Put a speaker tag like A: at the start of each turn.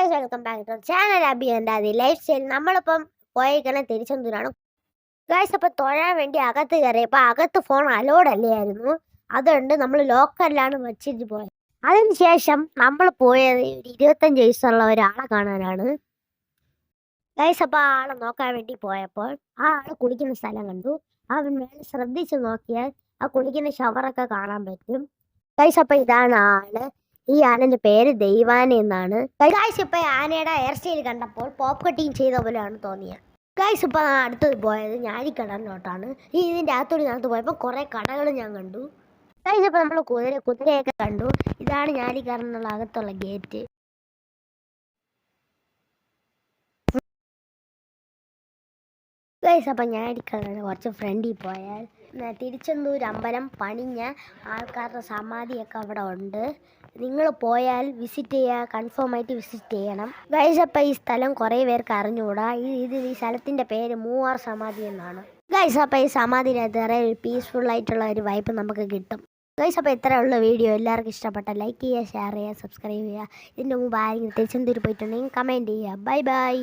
A: Guys welcome back to channel Abhi എൻ്റെ ആദ്യ life style. നമ്മളിപ്പം പോയേക്കണ തിരിച്ചെന്തൂരാണ് ഗൈസ്. അപ്പം തൊഴാൻ വേണ്ടി അകത്ത് കയറിയപ്പോൾ അകത്ത് ഫോൺ അലോഡ് അല്ലായിരുന്നു. അതുകൊണ്ട് നമ്മൾ ലോക്കറിലാണ് വെച്ചിട്ട് പോയത്. അതിനുശേഷം നമ്മൾ പോയത് ഒരു 25 വയസ്സുള്ള ഒരാളെ കാണാനാണ് ഗൈസ്. അപ്പോൾ ആ ആളെ നോക്കാൻ വേണ്ടി പോയപ്പോൾ ആ ആൾ കുളിക്കുന്ന സ്ഥലം കണ്ടു. ആ മേലെ ശ്രദ്ധിച്ച് നോക്കിയാൽ ആ കുളിക്കുന്ന ഷവറൊക്കെ കാണാൻ പറ്റും ഗൈസ്. അപ്പം ഇതാണ് ആള്. ഈ ആനന്റെ പേര് ദൈവാന എന്നാണ് ഗൈസ്. ഇപ്പൊ ആനയുടെ ഹെയർ സ്റ്റൈൽ കണ്ടപ്പോൾ പോപ്പ് കട്ടിങ് ചെയ്ത പോലെയാണ് തോന്നിയത് ഗൈസ്. ഇപ്പൊ അടുത്തത് പോയത് ഞാലിക്കടലിലോട്ടാണ്. ഇതിന്റെ അകത്തോട്ട് പോയപ്പോൾ കുറെ കടകൾ ഞാൻ കണ്ടു ഗൈസ്. ഇപ്പൊ നമ്മൾ കുതിരയൊക്കെ കണ്ടു. ഇതാണ് ഞാലിക്കടലിനുള്ള അകത്തുള്ള ഗേറ്റ് ഗൈസ്. അപ്പം ഞാലിക്കടലിന് കുറച്ച് ഫ്രണ്ടിൽ പോയാൽ തിരുച്ചെന്തൂർ അമ്പലം പണിഞ്ഞ ആൾക്കാരുടെ സമാധിയൊക്കെ അവിടെ ഉണ്ട്. നിങ്ങൾ പോയാൽ വിസിറ്റ് ചെയ്യുക, കൺഫേം ആയിട്ട് വിസിറ്റ് ചെയ്യണം ഗൈസ്. അപ്പം ഈ സ്ഥലം കുറേ പേർക്ക് അറിഞ്ഞുകൂടാ. ഈ സ്ഥലത്തിൻ്റെ പേര് മൂവാർ സമാധി എന്നാണ് ഗൈസ്. അപ്പം ഈ സമാധിനകത്ത് ഒരു പീസ്ഫുൾ ആയിട്ടുള്ള ഒരു വൈബ് നമുക്ക് കിട്ടും ഗൈസ്. അപ്പോൾ ഇത്രയുള്ള വീഡിയോ എല്ലാവർക്കും ഇഷ്ടപ്പെട്ട ലൈക്ക് ചെയ്യുക, ഷെയർ ചെയ്യുക, സബ്സ്ക്രൈബ് ചെയ്യുക. ഇതിൻ്റെ മുമ്പ് ആരെങ്കിലും തിരുച്ചെന്തൂർ പോയിട്ടുണ്ടെങ്കിൽ കമൻറ്റ് ചെയ്യുക. Bye bye.